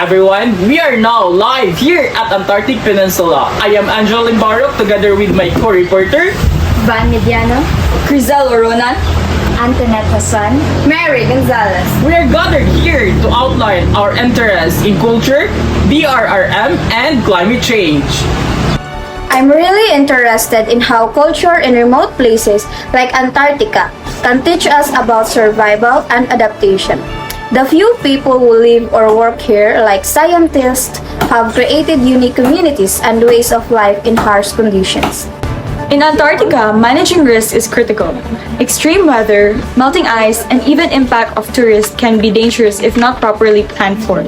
everyone, we are now live here at Antarctic Peninsula. I am Angel Limbarok together with my co-reporter, Van Mediano, Crizel Oronan, Antoinette Hassan, Mary Gonzalez. we are gathered here to outline our interests in culture, DRRM, and climate change. I'm really interested in how culture in remote places like Antarctica can teach us about survival and adaptation. The few people who live or work here, like scientists, have created unique communities and ways of life in harsh conditions. In Antarctica, managing risk is critical. Extreme weather, melting ice, and even impact of tourists can be dangerous if not properly planned for.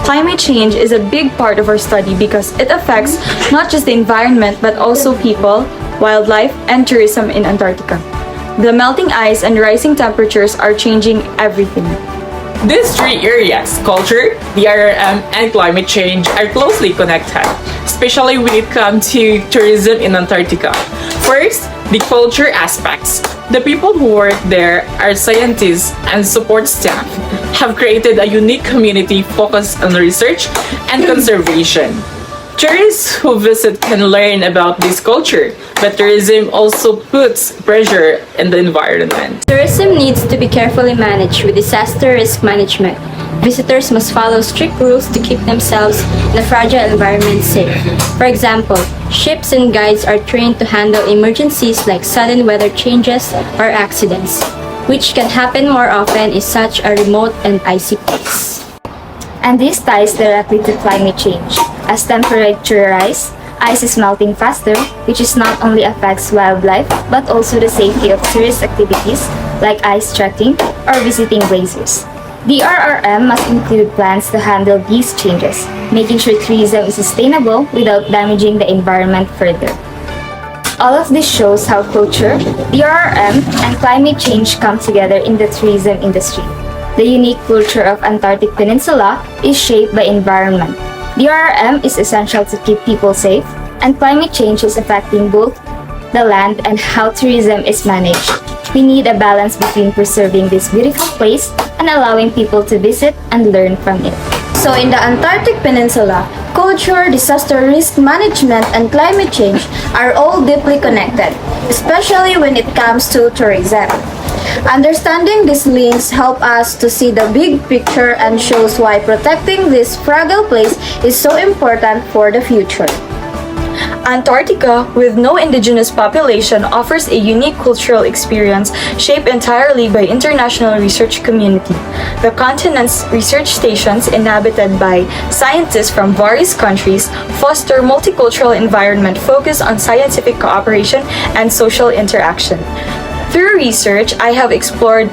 Climate change is a big part of our study because it affects not just the environment but also people, wildlife, and tourism in Antarctica. The melting ice and rising temperatures are changing everything. These three areas, culture, DRRM, and climate change, are closely connected, especially when it comes to tourism in Antarctica. First, the culture aspects. The people who work there are scientists and support staff, have created a unique community focused on research and conservation. Tourists who visit can learn about this culture, but tourism also puts pressure in the environment. Tourism needs to be carefully managed with disaster risk management. Visitors must follow strict rules to keep themselves in a fragile environment safe. For example, ships and guides are trained to handle emergencies like sudden weather changes or accidents, which can happen more often in such a remote and icy place. And this ties directly to climate change. As temperature rise, ice is melting faster, which is not only affects wildlife but also the safety of tourist activities like ice trekking or visiting glaciers. The RRM must include plans to handle these changes, making sure tourism is sustainable without damaging the environment further. All of this shows how culture, the RRM, and climate change come together in the tourism industry. The unique culture of Antarctic Peninsula is shaped by environment. The RRM is essential to keep people safe, and climate change is affecting both the land and how tourism is managed. We need a balance between preserving this beautiful place and allowing people to visit and learn from it. So in the Antarctic Peninsula, culture, disaster risk management, and climate change are all deeply connected, especially when it comes to tourism. Understanding these links help us to see the big picture and shows why protecting this fragile place is so important for the future. Antarctica, with no indigenous population, offers a unique cultural experience shaped entirely by international research community. The continent's research stations, inhabited by scientists from various countries, foster multicultural environment focused on scientific cooperation and social interaction. Through research, I have explored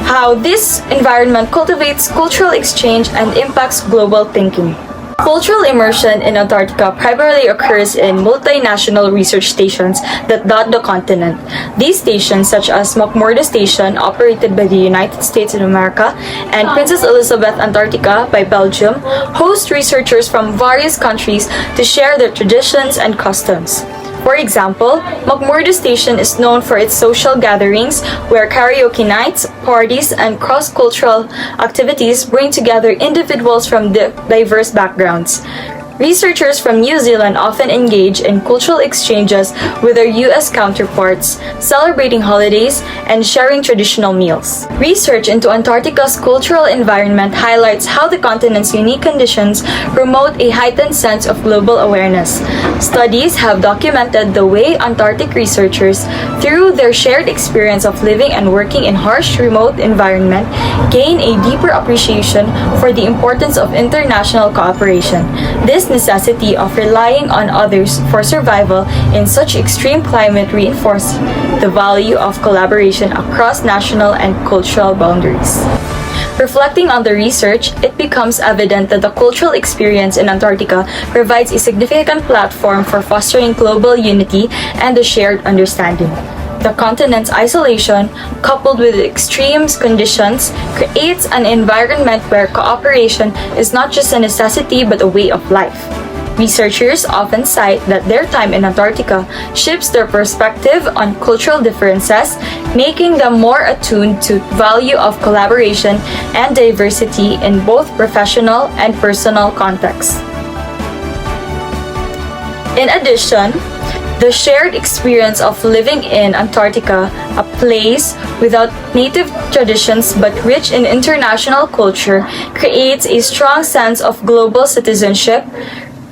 how this environment cultivates cultural exchange and impacts global thinking. Cultural immersion in Antarctica primarily occurs in multinational research stations that dot the continent. These stations, such as McMurdo Station, operated by the United States of America, and Princess Elizabeth Antarctica by Belgium, host researchers from various countries to share their traditions and customs. For example, McMurdo Station is known for its social gatherings where karaoke nights, parties, and cross-cultural activities bring together individuals from diverse backgrounds. Researchers from New Zealand often engage in cultural exchanges with their US counterparts, celebrating holidays and sharing traditional meals. Research into Antarctica's cultural environment highlights how the continent's unique conditions promote a heightened sense of global awareness. Studies have documented the way Antarctic researchers, through their shared experience of living and working in harsh, remote environment, gain a deeper appreciation for the importance of international cooperation. This necessity of relying on others for survival in such extreme climate reinforces the value of collaboration across national and cultural boundaries. Reflecting on the research, it becomes evident that the cultural experience in Antarctica provides a significant platform for fostering global unity and a shared understanding. The continent's isolation, coupled with extreme conditions, creates an environment where cooperation is not just a necessity but a way of life. Researchers often cite that their time in Antarctica shifts their perspective on cultural differences, making them more attuned to value of collaboration and diversity in both professional and personal contexts. In addition, the shared experience of living in Antarctica, a place without native traditions but rich in international culture, creates a strong sense of global citizenship.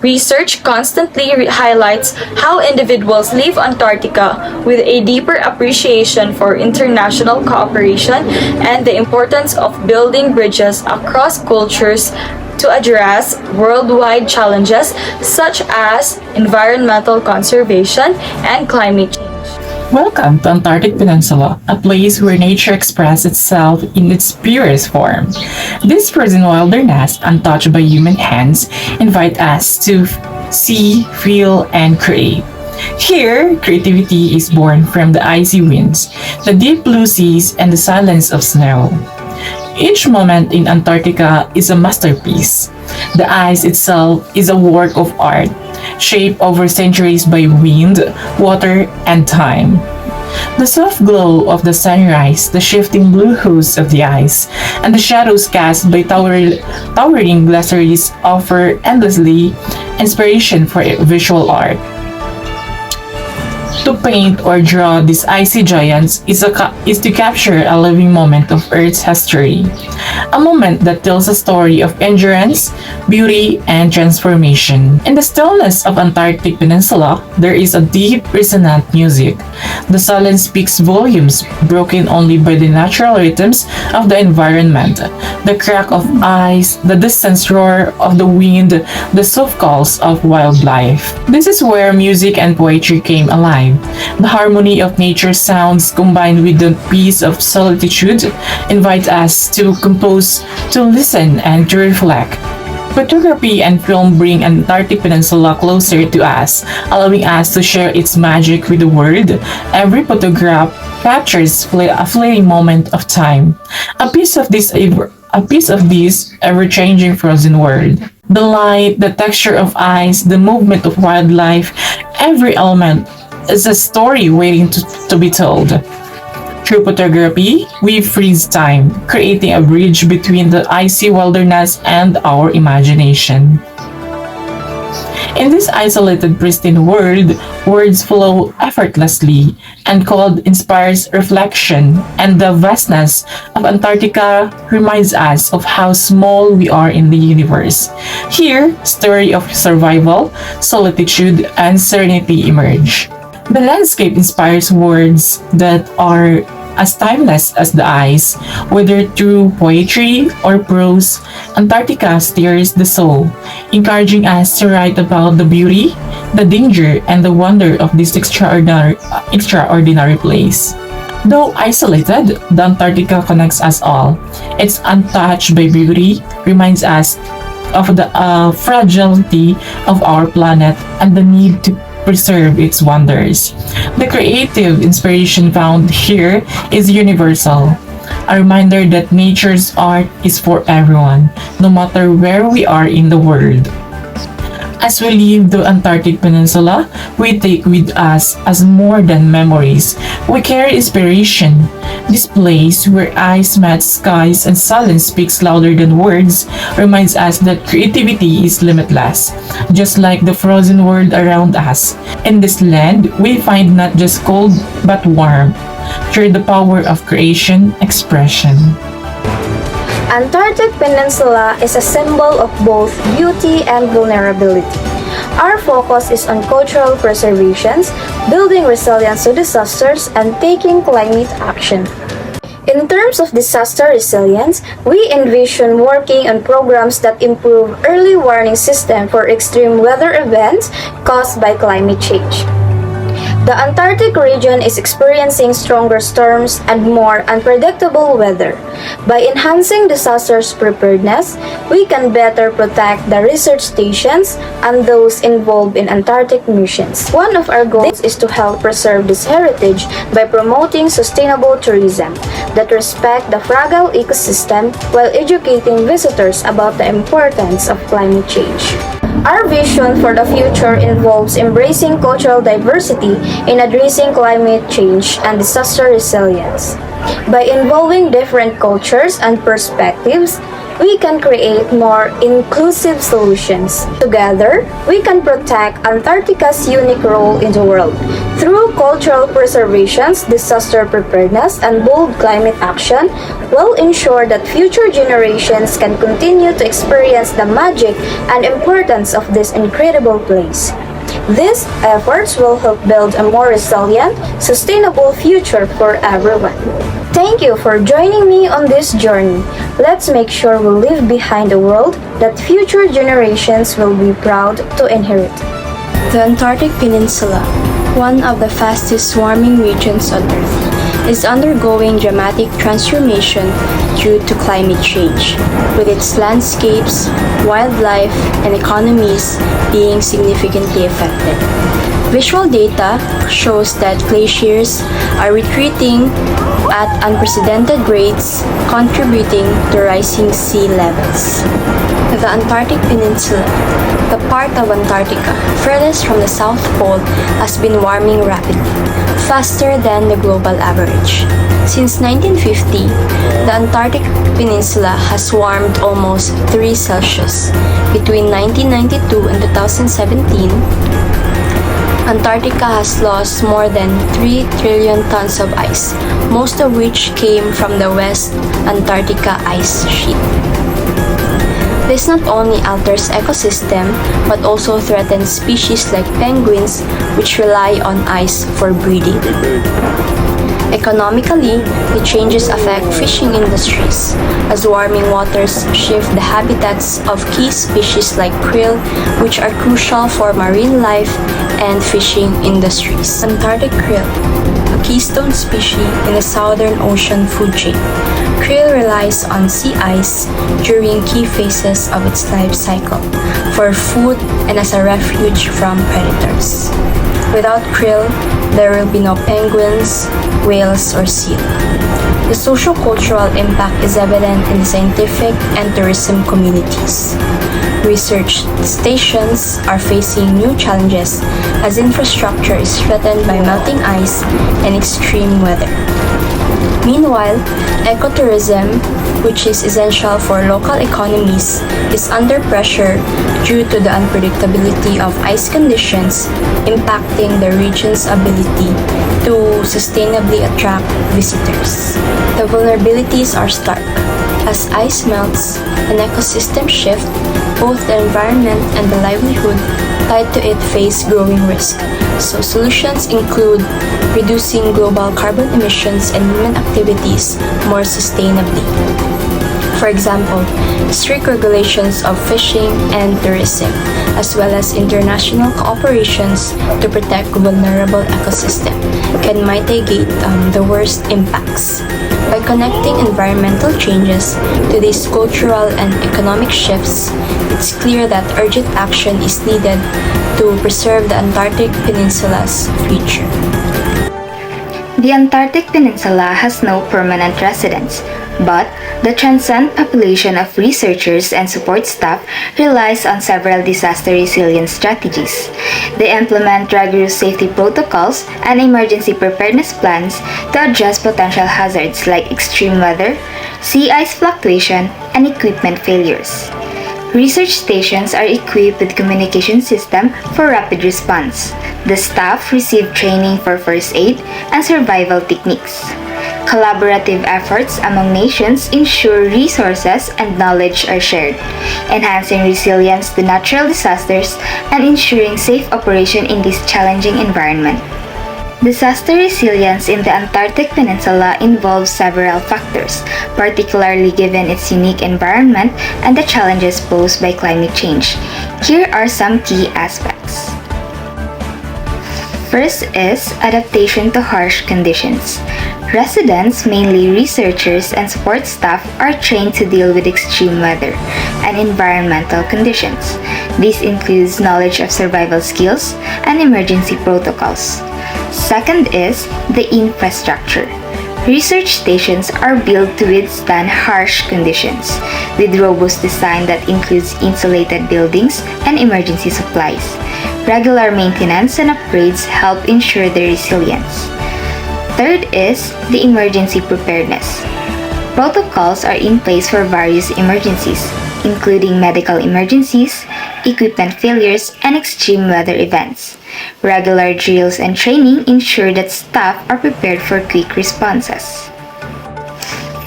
Research constantly highlights how individuals leave Antarctica with a deeper appreciation for international cooperation and the importance of building bridges across cultures to address worldwide challenges such as environmental conservation and climate change. Welcome to Antarctic Peninsula, a place where nature expresses itself in its purest form. This frozen wilderness, untouched by human hands, invite us to see, feel, and create. Here, creativity is born from the icy winds, the deep blue seas, and the silence of snow. Each moment in Antarctica is a masterpiece. The ice itself is a work of art, shaped over centuries by wind, water, and time. The soft glow of the sunrise, the shifting blue hues of the ice, and the shadows cast by towering glaciers offer endlessly inspiration for visual art. To paint or draw these icy giants is to capture a living moment of Earth's history, a moment that tells a story of endurance, beauty, and transformation. In the stillness of Antarctic Peninsula, there is a deep, resonant music. The silence speaks volumes, broken only by the natural rhythms of the environment. The crack of ice, the distant roar of the wind, the soft calls of wildlife. This is where music and poetry came alive. The harmony of nature's sounds combined with the peace of solitude invite us to compose, to listen, and to reflect. Photography and film bring Antarctic Peninsula closer to us, allowing us to share its magic with the world. Every photograph captures a fleeting moment of time, a piece of this ever-changing frozen world. The light, the texture of ice, the movement of wildlife, every element is a story waiting to be told. Through photography, we freeze time, creating a bridge between the icy wilderness and our imagination. In this isolated, pristine world, words flow effortlessly, and cold inspires reflection, and the vastness of Antarctica reminds us of how small we are in the universe. Here, story of survival, solitude, and serenity emerge. The landscape inspires words that are as timeless as the ice, whether through poetry or prose. Antarctica stirs the soul, encouraging us to write about the beauty, the danger, and the wonder of this extraordinary place. Though isolated, the Antarctica connects us all. It's untouched by beauty, reminds us of the fragility of our planet and the need to preserve its wonders. The creative inspiration found here is universal, a reminder that nature's art is for everyone, no matter where we are in the world. As we leave the Antarctic Peninsula, we take with us as more than memories. We carry inspiration. This place where ice meets skies and silence speaks louder than words reminds us that creativity is limitless, just like the frozen world around us. In this land, we find not just cold but warmth, through the power of creation expression. Antarctic Peninsula is a symbol of both beauty and vulnerability. Our focus is on cultural preservation, building resilience to disasters, and taking climate action. In terms of disaster resilience, we envision working on programs that improve early warning system for extreme weather events caused by climate change. The Antarctic region is experiencing stronger storms and more unpredictable weather. By enhancing disasters preparedness, we can better protect the research stations and those involved in Antarctic missions. One of our goals is to help preserve this heritage by promoting sustainable tourism that respect the fragile ecosystem while educating visitors about the importance of climate change. Our vision for the future involves embracing cultural diversity in addressing climate change and disaster resilience. By involving different cultures and perspectives, we can create more inclusive solutions. Together, we can protect Antarctica's unique role in the world. Through cultural preservation, disaster preparedness, and bold climate action, we'll ensure that future generations can continue to experience the magic and importance of this incredible place. These efforts will help build a more resilient, sustainable future for everyone. Thank you for joining me on this journey. Let's make sure we leave behind a world that future generations will be proud to inherit. The Antarctic Peninsula, one of the fastest warming regions on Earth, is undergoing dramatic transformation due to climate change, with its landscapes, wildlife, and economies being significantly affected. Visual data shows that glaciers are retreating at unprecedented rates, contributing to rising sea levels. The Antarctic Peninsula, the part of Antarctica furthest from the South Pole, has been warming rapidly, faster than the global average. Since 1950, the Antarctic Peninsula has warmed almost 3 Celsius. Between 1992 and 2017, Antarctica has lost more than 3 trillion tons of ice, most of which came from the West Antarctica ice sheet. This not only alters ecosystem but also threatens species like penguins, which rely on ice for breeding. Economically, the changes affect fishing industries, as warming waters shift the habitats of key species like krill, which are crucial for marine life and fishing industries. Antarctic krill, a keystone species in the Southern Ocean food chain. Krill relies on sea ice during key phases of its life cycle for food and as a refuge from predators. Without krill, there will be no penguins, whales, or seal. The socio-cultural impact is evident in the scientific and tourism communities. Research stations are facing new challenges as infrastructure is threatened by melting ice and extreme weather. Meanwhile, ecotourism, which is essential for local economies, is under pressure due to the unpredictability of ice conditions, impacting the region's ability to sustainably attract visitors. The vulnerabilities are stark. As ice melts and ecosystems shift, both the environment and the livelihood tied to it face growing risk. So solutions include reducing global carbon emissions and human activities more sustainably. For example, strict regulations of fishing and tourism, as well as international cooperations to protect vulnerable ecosystems, can mitigate the worst impacts. By connecting environmental changes to these cultural and economic shifts, it's clear that urgent action is needed to preserve the Antarctic Peninsula's future. The Antarctic Peninsula has no permanent residents, but the transient population of researchers and support staff relies on several disaster resilience strategies. They implement rigorous safety protocols and emergency preparedness plans to address potential hazards like extreme weather, sea ice fluctuation, and equipment failures. Research stations are equipped with communication system for rapid response. The staff receive training for first aid and survival techniques. Collaborative efforts among nations ensure resources and knowledge are shared, enhancing resilience to natural disasters and ensuring safe operation in this challenging environment. Disaster resilience in the Antarctic Peninsula involves several factors, particularly given its unique environment and the challenges posed by climate change. Here are some key aspects. First is adaptation to harsh conditions. Residents, mainly researchers and support staff, are trained to deal with extreme weather and environmental conditions. This includes knowledge of survival skills and emergency protocols. Second is the infrastructure. Research stations are built to withstand harsh conditions, with robust design that includes insulated buildings and emergency supplies. Regular maintenance and upgrades help ensure their resilience. Third is the emergency preparedness. Protocols are in place for various emergencies, including medical emergencies, equipment failures, and extreme weather events. Regular drills and training ensure that staff are prepared for quick responses.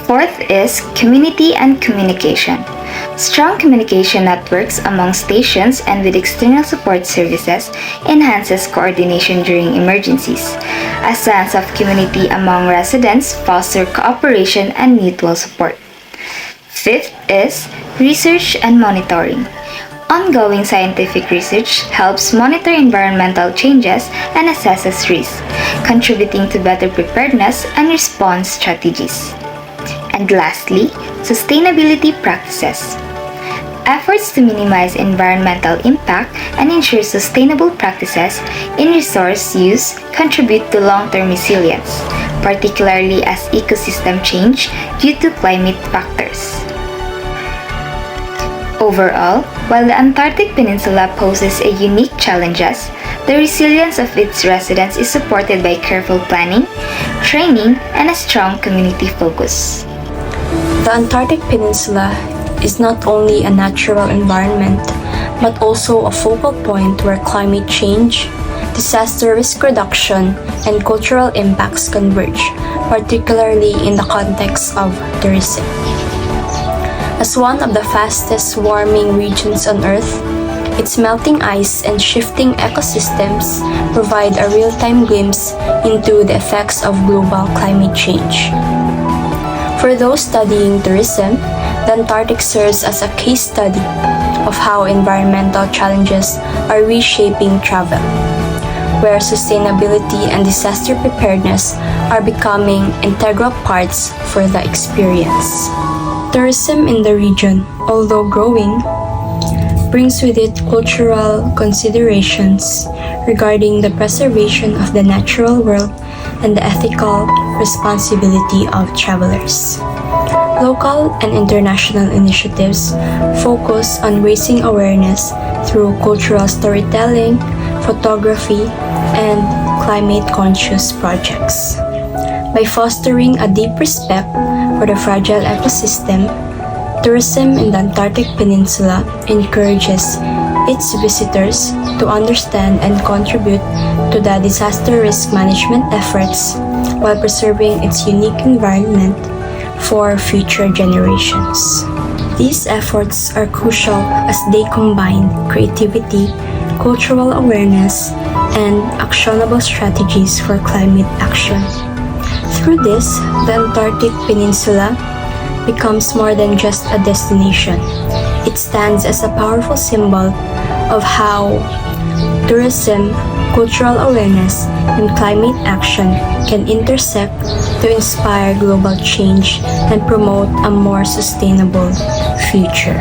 Fourth is community and communication. Strong communication networks among stations and with external support services enhances coordination during emergencies. A sense of community among residents fosters cooperation and mutual support. Fifth is research and monitoring. Ongoing scientific research helps monitor environmental changes and assesses risk, contributing to better preparedness and response strategies. And lastly, sustainability practices. Efforts to minimize environmental impact and ensure sustainable practices in resource use contribute to long-term resilience, particularly as ecosystem change due to climate factors. Overall, while the Antarctic Peninsula poses a unique challenges, the resilience of its residents is supported by careful planning, training, and a strong community focus. The Antarctic Peninsula is not only a natural environment, but also a focal point where climate change, disaster risk reduction, and cultural impacts converge, particularly in the context of tourism. As one of the fastest warming regions on Earth, its melting ice and shifting ecosystems provide a real-time glimpse into the effects of global climate change. For those studying tourism, the Antarctic serves as a case study of how environmental challenges are reshaping travel, where sustainability and disaster preparedness are becoming integral parts for the experience. Tourism in the region, although growing, brings with it cultural considerations regarding the preservation of the natural world and the ethical responsibility of travelers. Local and international initiatives focus on raising awareness through cultural storytelling, photography, and climate-conscious projects. By fostering a deep respect for the fragile ecosystem, tourism in the Antarctic Peninsula encourages its visitors to understand and contribute to the disaster risk management efforts while preserving its unique environment for future generations. These efforts are crucial as they combine creativity, cultural awareness, and actionable strategies for climate action. Through this, the Antarctic Peninsula becomes more than just a destination. It stands as a powerful symbol of how tourism, cultural awareness, and climate action can intersect to inspire global change and promote a more sustainable future.